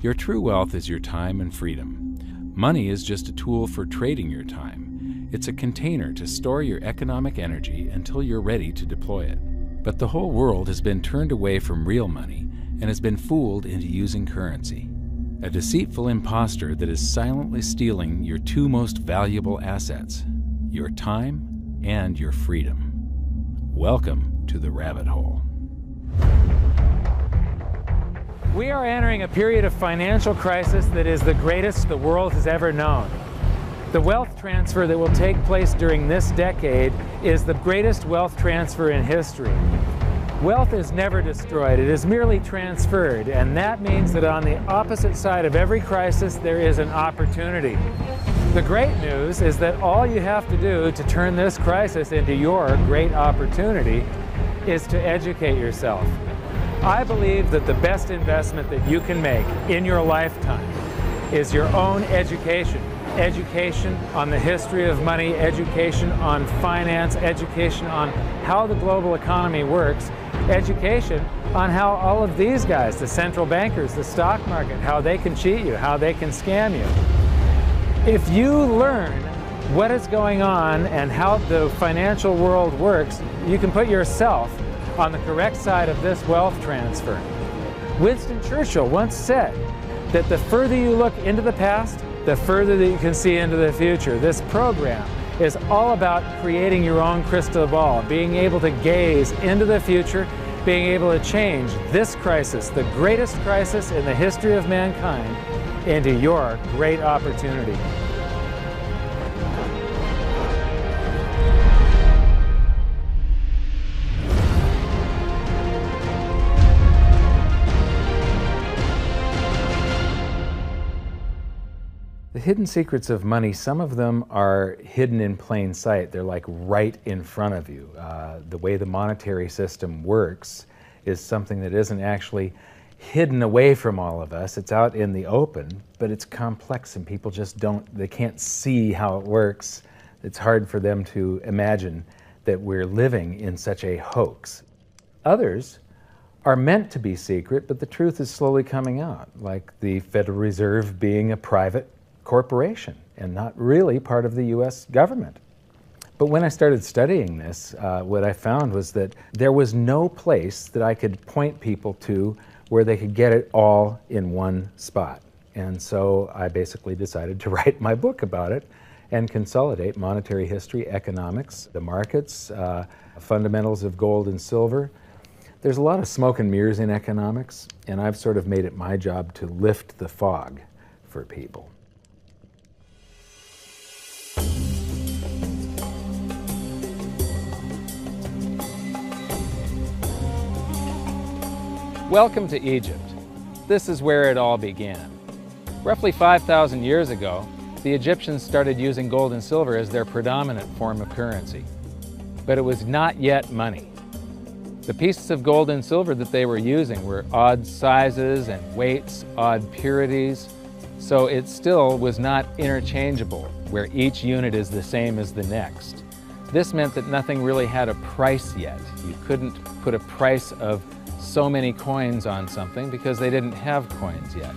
Your true wealth is your time and freedom. Money is just a tool for trading your time. It's a container to store your economic energy until you're ready to deploy it. But the whole world has been turned away from real money and has been fooled into using currency. A deceitful impostor that is silently stealing your two most valuable assets, your time and your freedom. Welcome to the rabbit hole. We are entering a period of financial crisis that is the greatest the world has ever known. The wealth transfer that will take place during this decade is the greatest wealth transfer in history. Wealth is never destroyed, it is merely transferred, and that means that on the opposite side of every crisis there is an opportunity. The great news is that all you have to do to turn this crisis into your great opportunity is to educate yourself. I believe that the best investment that you can make in your lifetime is your own education. Education on the history of money, education on finance, education on how the global economy works, education on how all of these guys, the central bankers, the stock market, how they can cheat you, how they can scam you. If you learn what is going on and how the financial world works, you can put yourself on the correct side of this wealth transfer. Winston Churchill once said that the further you look into the past, the further that you can see into the future. This program is all about creating your own crystal ball, being able to gaze into the future, being able to change this crisis, the greatest crisis in the history of mankind, into your great opportunity. The hidden secrets of money, some of them are hidden in plain sight. They're like right in front of you. The way the monetary system works is something that isn't actually hidden away from all of us. It's out in the open, but it's complex and people just they can't see how it works. It's hard for them to imagine that we're living in such a hoax. Others are meant to be secret, but the truth is slowly coming out, like the Federal Reserve being a private corporation and not really part of the U.S. government. But when I started studying this, what I found was that there was no place that I could point people to where they could get it all in one spot. And so I basically decided to write my book about it and consolidate monetary history, economics, the markets, fundamentals of gold and silver. There's a lot of smoke and mirrors in economics, and I've sort of made it my job to lift the fog for people. Welcome to Egypt. This is where it all began. Roughly 5,000 years ago, the Egyptians started using gold and silver as their predominant form of currency. But it was not yet money. The pieces of gold and silver that they were using were odd sizes and weights, odd purities, so it still was not interchangeable, where each unit is the same as the next. This meant that nothing really had a price yet. You couldn't put a price of so many coins on something because they didn't have coins yet.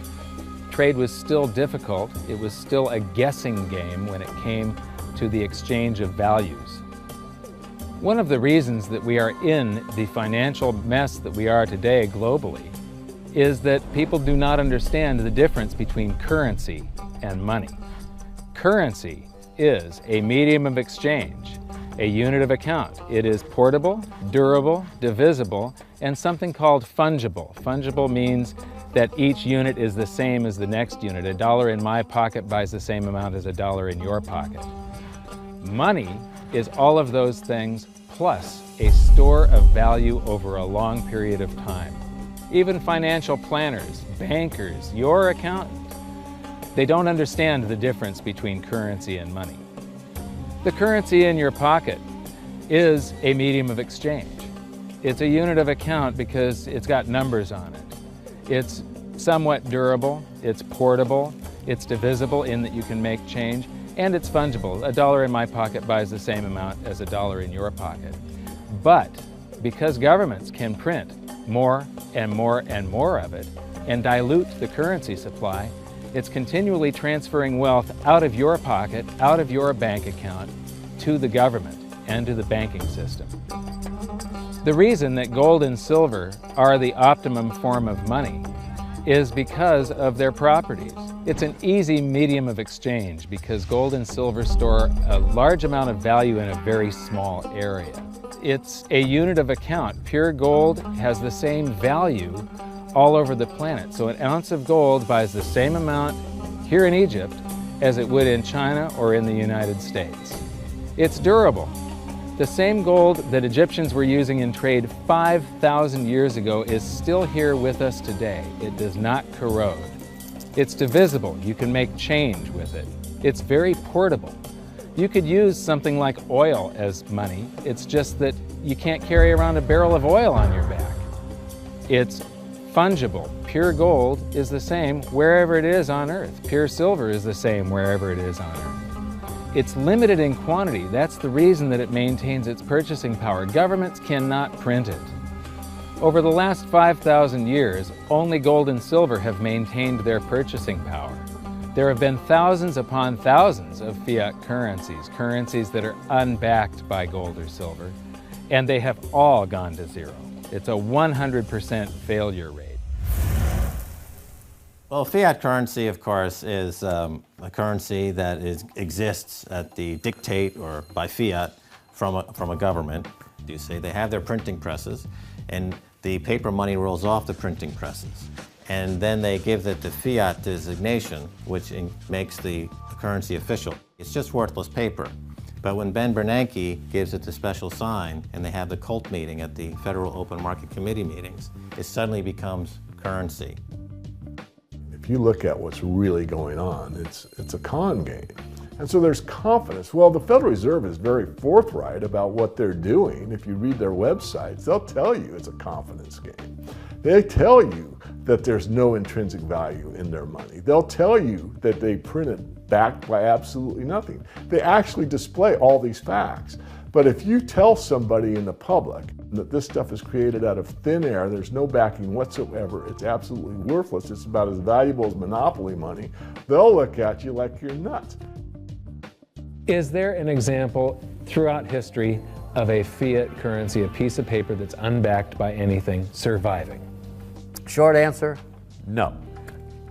Trade was still difficult. It was still a guessing game when it came to the exchange of values. One of the reasons that we are in the financial mess that we are today globally is that people do not understand the difference between currency and money. Currency is a medium of exchange, a unit of account. It is portable, durable, divisible, and something called fungible. Fungible means that each unit is the same as the next unit. A dollar in my pocket buys the same amount as a dollar in your pocket. Money is all of those things plus a store of value over a long period of time. Even financial planners, bankers, your accountant, they don't understand the difference between currency and money. The currency in your pocket is a medium of exchange. It's a unit of account because it's got numbers on it. It's somewhat durable, it's portable, it's divisible in that you can make change, and it's fungible. A dollar in my pocket buys the same amount as a dollar in your pocket. But because governments can print more and more and more of it, and dilute the currency supply, it's continually transferring wealth out of your pocket, out of your bank account, to the government and to the banking system. The reason that gold and silver are the optimum form of money is because of their properties. It's an easy medium of exchange because gold and silver store a large amount of value in a very small area. It's a unit of account. Pure gold has the same value all over the planet. So an ounce of gold buys the same amount here in Egypt as it would in China or in the United States. It's durable. The same gold that Egyptians were using in trade 5,000 years ago is still here with us today. It does not corrode. It's divisible. You can make change with it. It's very portable. You could use something like oil as money. It's just that you can't carry around a barrel of oil on your back. It's fungible. Pure gold is the same wherever it is on Earth. Pure silver is the same wherever it is on Earth. It's limited in quantity. That's the reason that it maintains its purchasing power. Governments cannot print it. Over the last 5,000 years, only gold and silver have maintained their purchasing power. There have been thousands upon thousands of fiat currencies, currencies that are unbacked by gold or silver, and they have all gone to zero. It's a 100% failure rate. Well, fiat currency, of course, is a currency that exists at the dictate or by fiat from a government. You say they have their printing presses, and the paper money rolls off the printing presses. And then they give it the fiat designation, which makes the currency official. It's just worthless paper. But when Ben Bernanke gives it the special sign, and they have the cult meeting at the Federal Open Market Committee meetings, it suddenly becomes currency. If you look at what's really going on, it's a con game. And so there's confidence. Well, the Federal Reserve is very forthright about what they're doing. If you read their websites, they'll tell you it's a confidence game. They tell you that there's no intrinsic value in their money. They'll tell you that they print it backed by absolutely nothing. They actually display all these facts. But if you tell somebody in the public that this stuff is created out of thin air, there's no backing whatsoever, it's absolutely worthless, it's about as valuable as monopoly money, they'll look at you like you're nuts. Is there an example throughout history of a fiat currency, a piece of paper that's unbacked by anything, surviving? Short answer, no.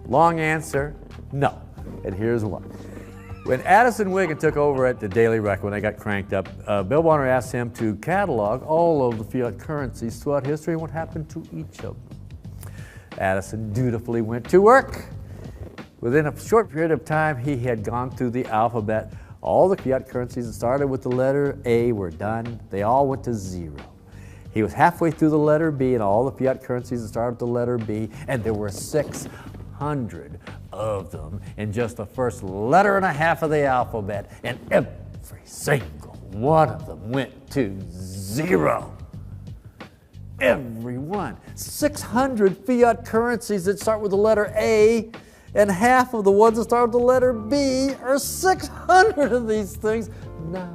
Long answer, no. And here's why. When Addison Wiggin took over at the Daily Record, when they got cranked up, Bill Warner asked him to catalog all of the fiat currencies throughout history and what happened to each of them. Addison dutifully went to work. Within a short period of time, he had gone through the alphabet. All the fiat currencies that started with the letter A were done. They all went to zero. He was halfway through the letter B, and all the fiat currencies that started with the letter B, and there were 600 of them in just the first letter and a half of the alphabet, and every single one of them went to zero. Every one. 600 fiat currencies that start with the letter A, and half of the ones that start with the letter B are 600 of these things. Not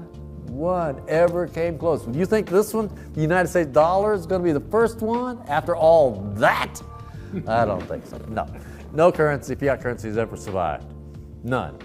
one ever came close. Would you think this one, the United States dollar, is going to be the first one after all that? I don't think so. No. No currency, fiat currency has ever survived. None.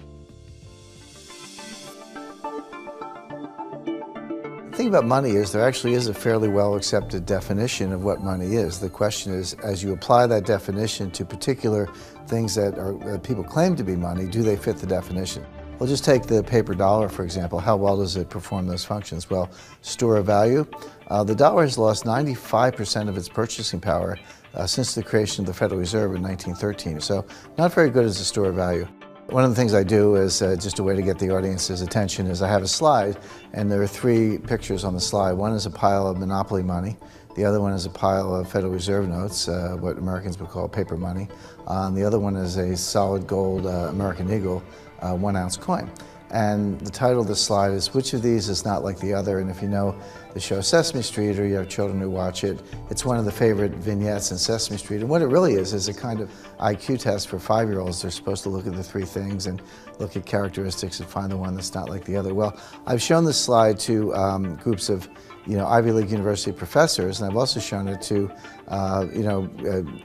The thing about money is there actually is a fairly well accepted definition of what money is. The question is, as you apply that definition to particular things that people claim to be money, do they fit the definition? We'll just take the paper dollar, for example. How well does it perform those functions? Well, store of value. The dollar has lost 95% of its purchasing power since the creation of the Federal Reserve in 1913. So not very good as a store of value. One of the things I do is just a way to get the audience's attention is I have a slide, and there are 3 pictures on the slide. One is a pile of monopoly money. The other one is a pile of Federal Reserve notes, what Americans would call paper money. The other one is a solid gold American Eagle 1-ounce coin. And the title of the slide is, which of these is not like the other? And if you know the show Sesame Street, or you have children who watch it, it's one of the favorite vignettes in Sesame Street. And what it really is a kind of IQ test for 5-year-olds. They're supposed to look at the 3 things and look at characteristics and find the one that's not like the other. Well, I've shown this slide to groups of Ivy League University professors, and I've also shown it to,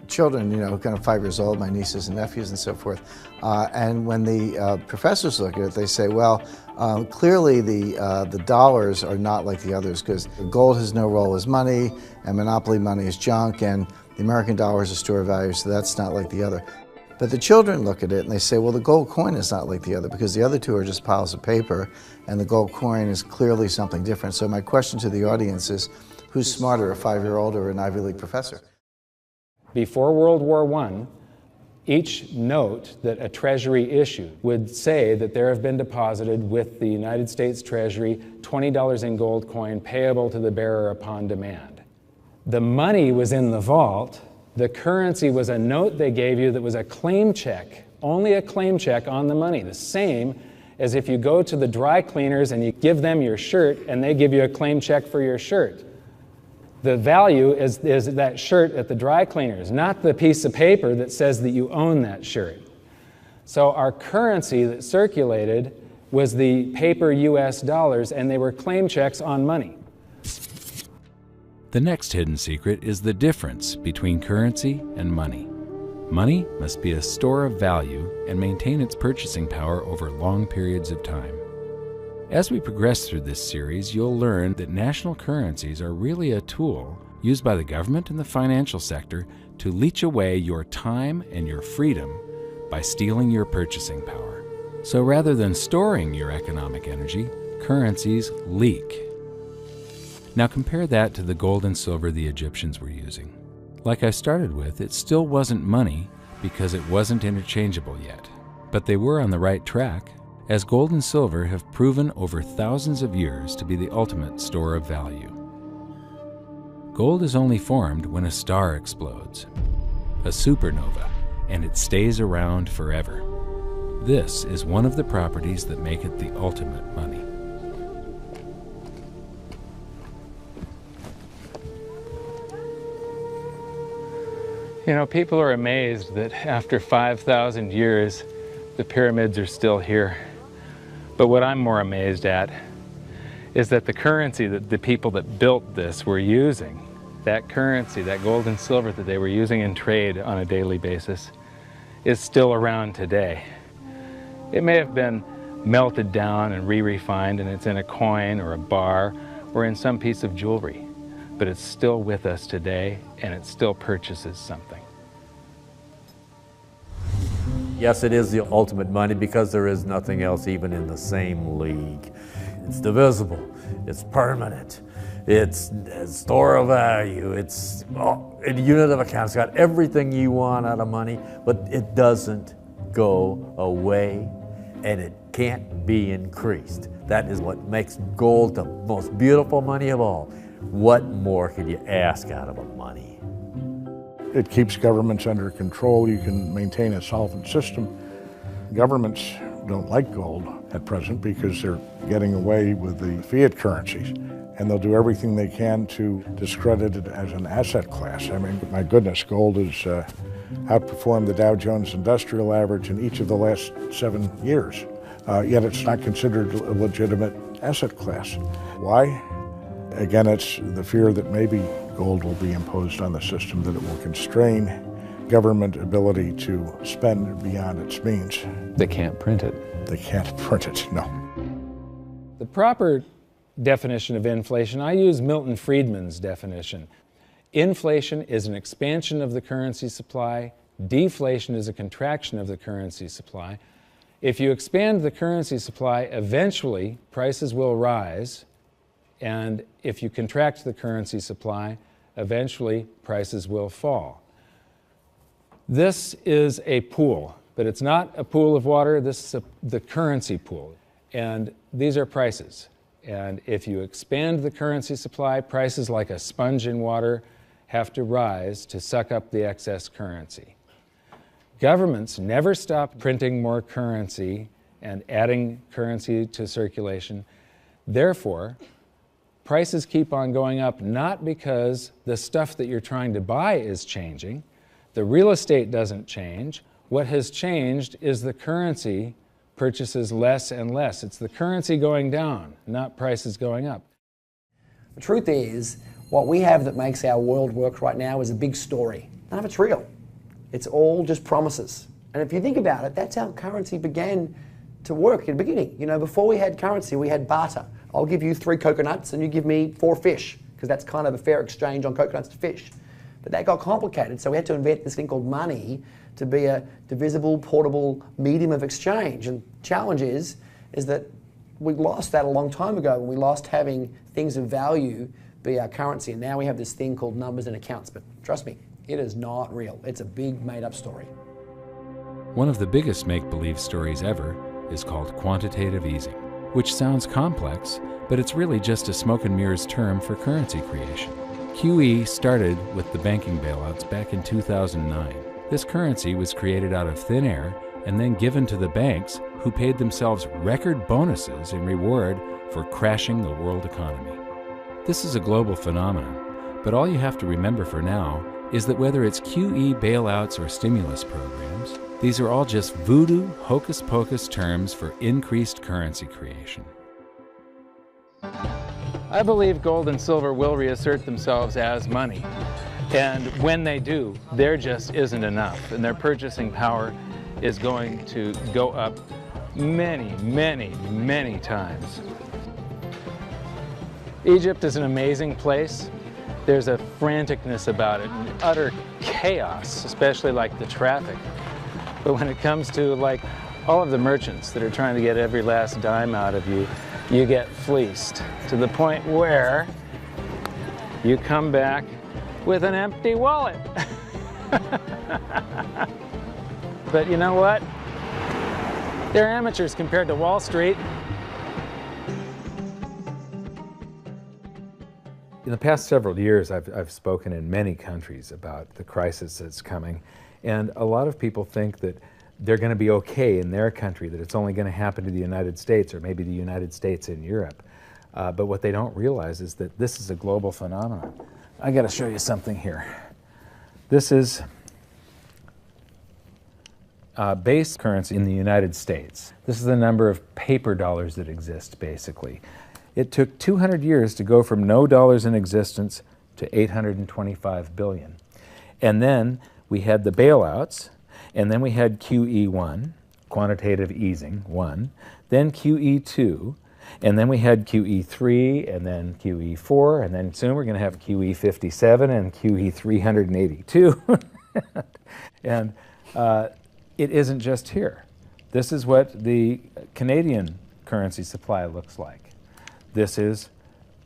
children, kind of 5 years old, my nieces and nephews and so forth. And when the professors look at it, they say, well, clearly the dollars are not like the others because gold has no role as money, and monopoly money is junk, and the American dollar is a store of value, so that's not like the other. But the children look at it and they say, well, the gold coin is not like the other because the other two are just piles of paper and the gold coin is clearly something different. So my question to the audience is, who's smarter, a 5-year-old or an Ivy League professor? Before World War I, each note that a treasury issued would say that there have been deposited with the United States Treasury $20 in gold coin payable to the bearer upon demand. The money was in the vault. The currency was a note they gave you that was a claim check, only a claim check on the money, the same as if you go to the dry cleaners and you give them your shirt and they give you a claim check for your shirt. The value is that shirt at the dry cleaners, not the piece of paper that says that you own that shirt. So our currency that circulated was the paper US dollars, and they were claim checks on money. The next hidden secret is the difference between currency and money. Money must be a store of value and maintain its purchasing power over long periods of time. As we progress through this series, you'll learn that national currencies are really a tool used by the government and the financial sector to leech away your time and your freedom by stealing your purchasing power. So rather than storing your economic energy, currencies leak. Now compare that to the gold and silver the Egyptians were using. Like I started with, it still wasn't money because it wasn't interchangeable yet. But they were on the right track, as gold and silver have proven over thousands of years to be the ultimate store of value. Gold is only formed when a star explodes, a supernova, and it stays around forever. This is one of the properties that make it the ultimate money. People are amazed that after 5,000 years, the pyramids are still here. But what I'm more amazed at is that the currency that the people that built this were using, that currency, that gold and silver that they were using in trade on a daily basis, is still around today. It may have been melted down and re-refined and it's in a coin or a bar or in some piece of jewelry, but it's still with us today and it still purchases something. Yes, it is the ultimate money because there is nothing else even in the same league. It's divisible, it's permanent, it's a store of value, it's a unit of account. It's got everything you want out of money, but it doesn't go away and it can't be increased. That is what makes gold the most beautiful money of all. What more could you ask out of a money? It keeps governments under control. You can maintain a solvent system. Governments don't like gold at present because they're getting away with the fiat currencies, and they'll do everything they can to discredit it as an asset class. I mean, my goodness, gold has outperformed the Dow Jones Industrial Average in each of the last 7 years, yet it's not considered a legitimate asset class. Why? Again, it's the fear that maybe gold will be imposed on the system, that it will constrain government ability to spend beyond its means. They can't print it. They can't print it, no. The proper definition of inflation, I use Milton Friedman's definition. Inflation is an expansion of the currency supply. Deflation is a contraction of the currency supply. If you expand the currency supply, eventually prices will rise. And if you contract the currency supply, eventually prices will fall. This is a pool, but it's not a pool of water. This is the currency pool. And these are prices. And if you expand the currency supply, prices like a sponge in water have to rise to suck up the excess currency. Governments never stop printing more currency and adding currency to circulation. Therefore, prices keep on going up, not because the stuff that you're trying to buy is changing. The real estate doesn't change. What has changed is the currency purchases less and less. It's the currency going down, not prices going up. The truth is, what we have that makes our world work right now is a big story. None of it's real. It's all just promises. And if you think about it, that's how currency began to work in the beginning. You know, before we had currency, we had barter. I'll give you 3 coconuts and you give me 4 fish, because that's kind of a fair exchange on coconuts to fish. But that got complicated, so we had to invent this thing called money to be a divisible, portable medium of exchange. And the challenge is that we lost that a long time ago when we lost having things of value be our currency. And now we have this thing called numbers and accounts. But trust me, it is not real. It's a big made-up story. One of the biggest make-believe stories ever is called quantitative easing, which sounds complex, but it's really just a smoke and mirrors term for currency creation. QE started with the banking bailouts back in 2009. This currency was created out of thin air and then given to the banks, who paid themselves record bonuses in reward for crashing the world economy. This is a global phenomenon, but all you have to remember for now is that whether it's QE bailouts or stimulus programs, these are all just voodoo, hocus-pocus terms for increased currency creation. I believe gold and silver will reassert themselves as money. And when they do, there just isn't enough. And their purchasing power is going to go up many, many, many times. Egypt is an amazing place. There's a franticness about it, and utter chaos, especially like the traffic. But when it comes to like all of the merchants that are trying to get every last dime out of you, you get fleeced to the point where you come back with an empty wallet. But you know what? They're amateurs compared to Wall Street. In the past several years, I've spoken in many countries about the crisis that's coming, and a lot of people think that they're going to be okay in their country, that it's only going to happen to the United States or maybe the United States in Europe. But what they don't realize is that this is a global phenomenon. I got to show you something here. This is base currency in the United States. This is the number of paper dollars that exist, basically. It took 200 years to go from no dollars in existence to 825 billion. And then we had the bailouts, and then we had QE1, quantitative easing 1, then QE2, and then we had QE3, and then QE4, and then soon we're going to have QE57 and QE382. And it isn't just here. This is what the Canadian currency supply looks like. This is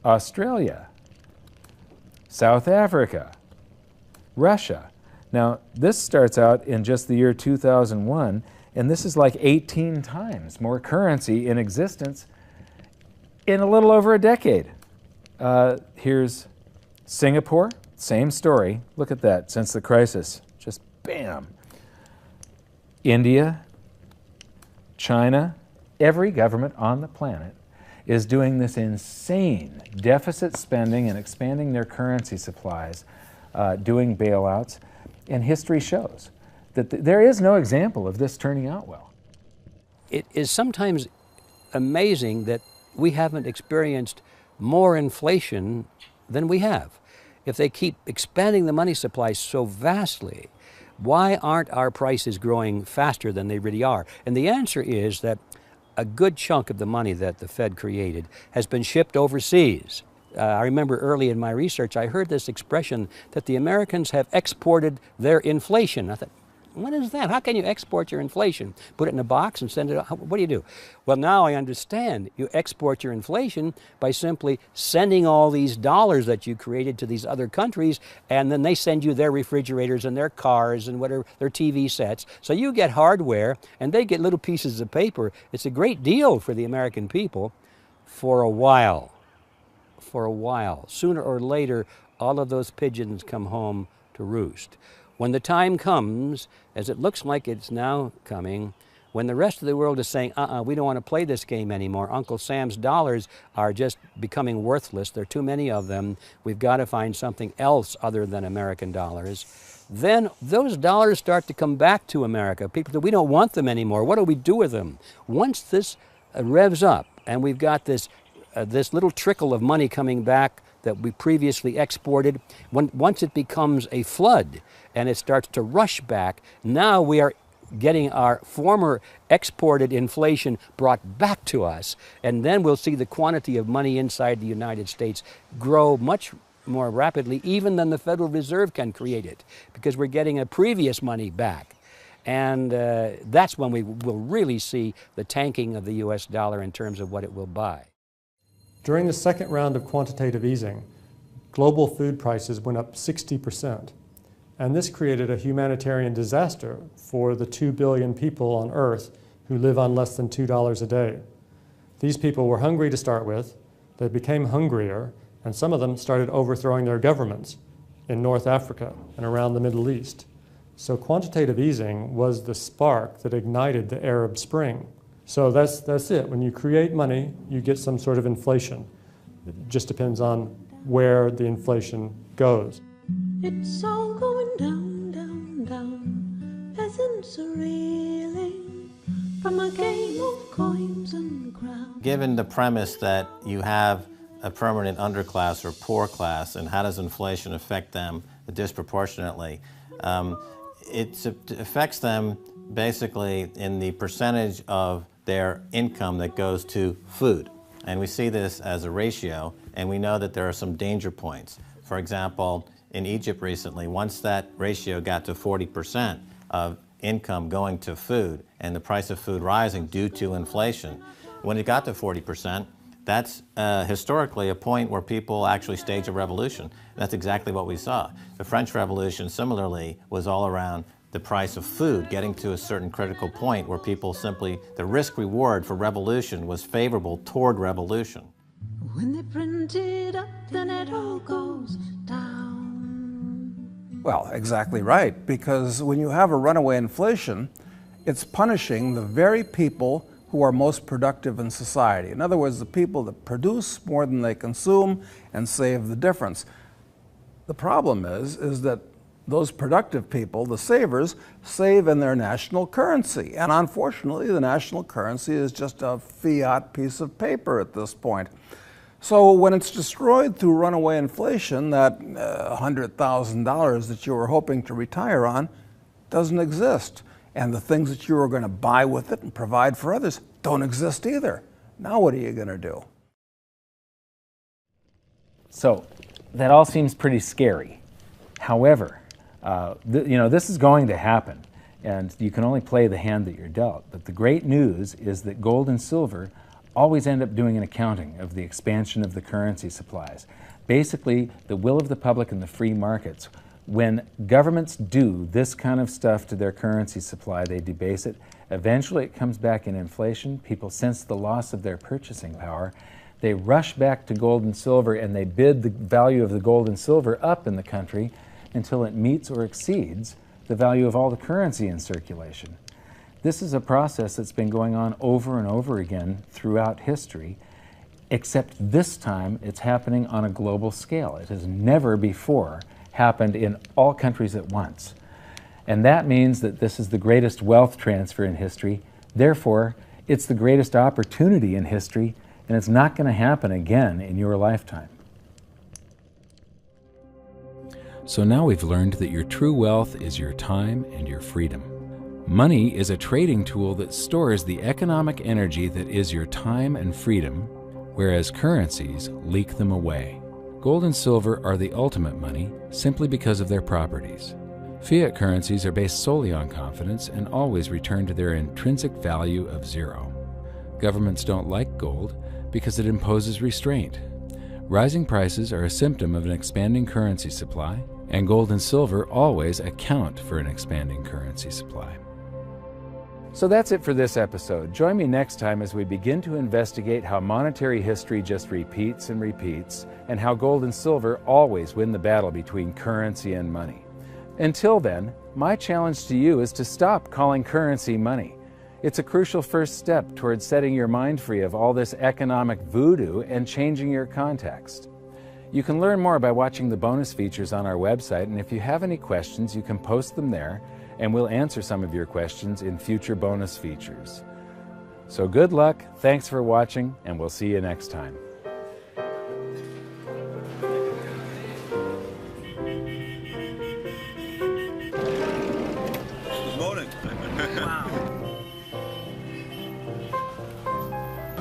Australia, South Africa, Russia. Now, this starts out in just the year 2001, and this is like 18 times more currency in existence in a little over a decade. Here's Singapore, same story. Look at that, since the crisis, just bam. India, China, every government on the planet is doing this insane deficit spending and expanding their currency supplies, doing bailouts, and history shows that there is no example of this turning out well. It is sometimes amazing that we haven't experienced more inflation than we have. If they keep expanding the money supply so vastly, why aren't our prices growing faster than they really are? And the answer is that a good chunk of the money that the Fed created has been shipped overseas. I remember early in my research, I heard this expression that the Americans have exported their inflation. I thought, what is that? How can you export your inflation? Put it in a box and send it out? What do you do? Well, now I understand. You export your inflation by simply sending all these dollars that you created to these other countries, and then they send you their refrigerators and their cars and whatever, their TV sets. So you get hardware, and they get little pieces of paper. It's a great deal for the American people for a while. For a while. Sooner or later, all of those pigeons come home to roost. When the time comes, as it looks like it's now coming, when the rest of the world is saying, we don't want to play this game anymore, Uncle Sam's dollars are just becoming worthless, there are too many of them, we've got to find something else other than American dollars, then those dollars start to come back to America. People say, we don't want them anymore, what do we do with them? Once this revs up and we've got this little trickle of money coming back that we previously exported, once it becomes a flood and it starts to rush back, now we are getting our former exported inflation brought back to us, and then we'll see the quantity of money inside the United States grow much more rapidly even than the Federal Reserve can create it, because we're getting a previous money back. And that's when we will really see the tanking of the US dollar in terms of what it will buy. During the second round of quantitative easing, global food prices went up 60%. And this created a humanitarian disaster for the 2 billion people on Earth who live on less than $2 a day. These people were hungry to start with, they became hungrier, and some of them started overthrowing their governments in North Africa and around the Middle East. So quantitative easing was the spark that ignited the Arab Spring. So that's it. When you create money, you get some sort of inflation. It just depends on where the inflation goes. It's all going down, down, down. Peasants are reeling from a game of coins and crowns. Given the premise that you have a permanent underclass or poor class, and how does inflation affect them disproportionately, it affects them basically in the percentage of their income that goes to food. And we see this as a ratio, and we know that there are some danger points. For example, in Egypt recently, once that ratio got to 40% of income going to food and the price of food rising due to inflation, when it got to 40%, that's historically a point where people actually stage a revolution. That's exactly what we saw. The French Revolution, similarly, was all around the price of food getting to a certain critical point where people simply, the risk-reward for revolution was favorable toward revolution. When they print it up, then it all goes down. Well, exactly right, because when you have a runaway inflation, it's punishing the very people who are most productive in society. In other words, the people that produce more than they consume and save the difference. The problem is that those productive people, the savers, save in their national currency. And unfortunately, the national currency is just a fiat piece of paper at this point. So when it's destroyed through runaway inflation, that $100,000 that you were hoping to retire on doesn't exist. And the things that you were going to buy with it and provide for others don't exist either. Now what are you going to do? So that all seems pretty scary. However, this is going to happen, and you can only play the hand that you're dealt. But the great news is that gold and silver always end up doing an accounting of the expansion of the currency supplies. Basically, the will of the public and the free markets. When governments do this kind of stuff to their currency supply, they debase it. Eventually it comes back in inflation. People sense the loss of their purchasing power. They rush back to gold and silver, and they bid the value of the gold and silver up in the country until it meets or exceeds the value of all the currency in circulation. This is a process that's been going on over and over again throughout history, except this time it's happening on a global scale. It has never before happened in all countries at once. And that means that this is the greatest wealth transfer in history. Therefore, it's the greatest opportunity in history, and it's not going to happen again in your lifetime. So now we've learned that your true wealth is your time and your freedom. Money is a trading tool that stores the economic energy that is your time and freedom, whereas currencies leak them away. Gold and silver are the ultimate money simply because of their properties. Fiat currencies are based solely on confidence and always return to their intrinsic value of zero. Governments don't like gold because it imposes restraint. Rising prices are a symptom of an expanding currency supply, and gold and silver always account for an expanding currency supply. So that's it for this episode. Join me next time as we begin to investigate how monetary history just repeats and repeats, and how gold and silver always win the battle between currency and money. Until then, my challenge to you is to stop calling currency money. It's a crucial first step towards setting your mind free of all this economic voodoo and changing your context. You can learn more by watching the bonus features on our website, and if you have any questions, you can post them there, and we'll answer some of your questions in future bonus features. So good luck, thanks for watching, and we'll see you next time.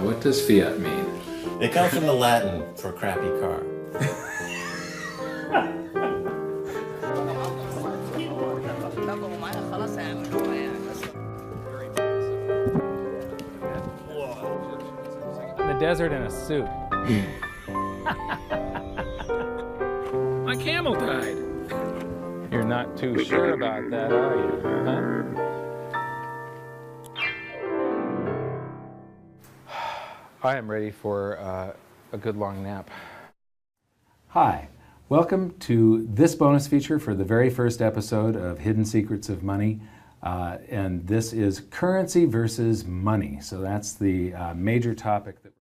what does fiat mean? It comes from the Latin for crappy car. In the desert in a suit. My camel died. You're not too sure about that, are you? Huh? I am ready for a good long nap. Hi, welcome to this bonus feature for the very first episode of Hidden Secrets of Money. And this is currency versus money. So that's the major topic that